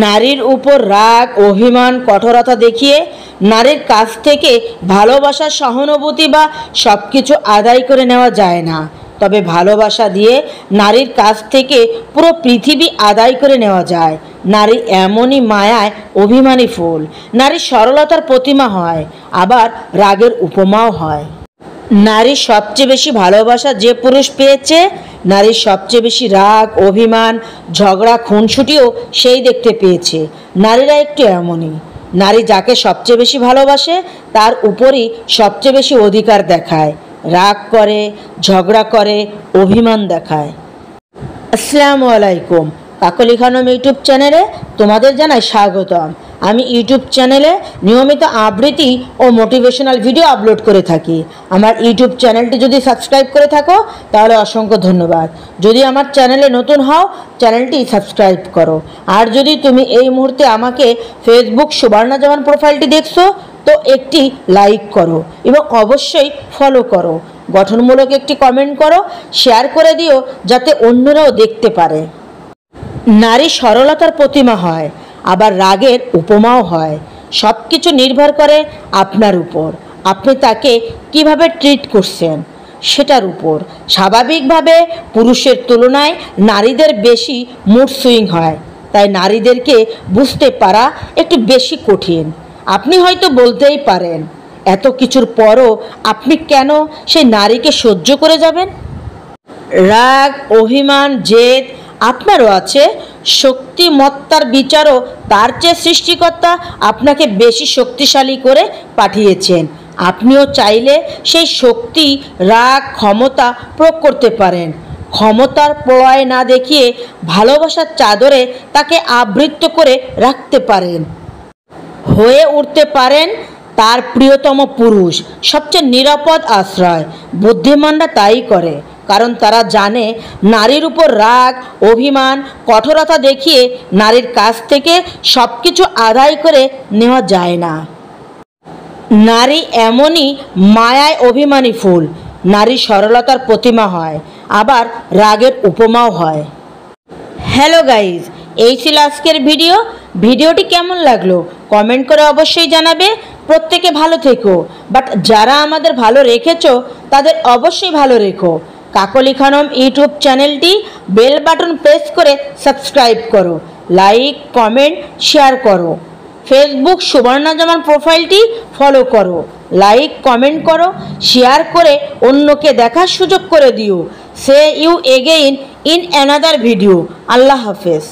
নারীর উপর রাগ, অভিমান, কঠোরতা দেখিয়ে নারীর কাছ থেকে ভালোবাসা, সহানুভূতি বা সব কিছু আদায় করে নেওয়া যায় না। তবে ভালোবাসা দিয়ে নারীর কাছ থেকে পুরো পৃথিবী আদায় করে নেওয়া যায়। নারী এমনই মায়ায় অভিমানী ফুল। নারী সরলতার প্রতিমা হয়, আবার রাগের উপমাও হয়। নারীর সবচেয়ে বেশি ভালোবাসা যে পুরুষ পেয়েছে, নারীর সবচেয়ে বেশি রাগ, অভিমান, ঝগড়া, খুনসুটিও সেই দেখতে পেয়েছে। নারীরা একটু এমনই। নারী যাকে সবচেয়ে বেশি ভালোবাসে তার উপরই সবচেয়ে বেশি অধিকার দেখায়, রাগ করে, ঝগড়া করে, অভিমান দেখায়। আসসালামু আলাইকুম। কাকলি খানম ইউটিউব চ্যানেলে তোমাদের জানাই স্বাগতম। আমি ইউটিউব চ্যানেলে নিয়মিত আবৃত্তি ও মোটিভেশনাল ভিডিও আপলোড করে থাকি। আমার ইউটিউব চ্যানেলটি যদি সাবস্ক্রাইব করে থাকো তাহলে অসংখ্য ধন্যবাদ। যদি আমার চ্যানেলে নতুন হও, চ্যানেলটি সাবস্ক্রাইব করো। আর যদি তুমি এই মুহূর্তে আমাকে ফেসবুক সুবর্ণা জামান প্রোফাইলটি দেখছো, তো একটি লাইক করো এবং অবশ্যই ফলো করো। গঠনমূলক একটি কমেন্ট করো, শেয়ার করে দিও যাতে অন্যরাও দেখতে পারে। নারী সরলতার প্রতিমা হয়, আবার রাগের উপমাও হয়। সব কিছু নির্ভর করে আপনার উপর। আপনি তাকে কিভাবে ট্রিট করছেন সেটার উপর। স্বাভাবিকভাবে পুরুষের তুলনায় নারীদের বেশি মুড সুইং হয়, তাই নারীদেরকে বুঝতে পারা একটু বেশি কঠিন। আপনি হয়তো বলতেই পারেন, এত কিছুর পরও আপনি কেন সেই নারীকে সহ্য করে যাবেন? রাগ, অভিমান, জেদ আপনারও আছে। শক্তিমত্তার বিচারও তার চেয়ে সৃষ্টিকর্তা আপনাকে বেশি শক্তিশালী করে পাঠিয়েছেন। আপনিও চাইলে সেই শক্তি, রাগ, ক্ষমতা প্রয়োগ করতে পারেন। ক্ষমতার প্রলয় না দেখিয়ে ভালোবাসার চাদরে তাকে আবৃত করে রাখতে পারেন। হয়ে উঠতে পারেন তার প্রিয়তম পুরুষ, সবচেয়ে নিরাপদ আশ্রয়। বুদ্ধিমানরা তাই করে, কারণ তারা জানে নারীর উপর রাগ, অভিমান, কঠোরতা দেখিয়ে নারীর কাছ থেকে সব কিছু আদায় করে নেওয়া যায় না। নারী এমনই মায়ায় অভিমানী ফুল। নারী সরলতার প্রতিমা হয়, আবার রাগের উপমাও হয়। হ্যালো গাইজ, এই ছিল আজকের ভিডিওটি কেমন লাগলো কমেন্ট করে অবশ্যই জানাবে। প্রত্যেকে ভালো থেকো, বাট যারা আমাদের ভালো রেখেছো তাদের অবশ্যই ভালো রেখো। কাকলি খানম ইউটিউব চ্যানেলটি বেল বাটন প্রেস করে সাবস্ক্রাইব করো, লাইক, কমেন্ট, শেয়ার করো। ফেসবুক সুবর্ণা জামান প্রোফাইলটি ফলো করো, লাইক, কমেন্ট করো, শেয়ার করে অন্যকে দেখার সুযোগ করে দিও। See you again in another video. আল্লাহ হাফেজ।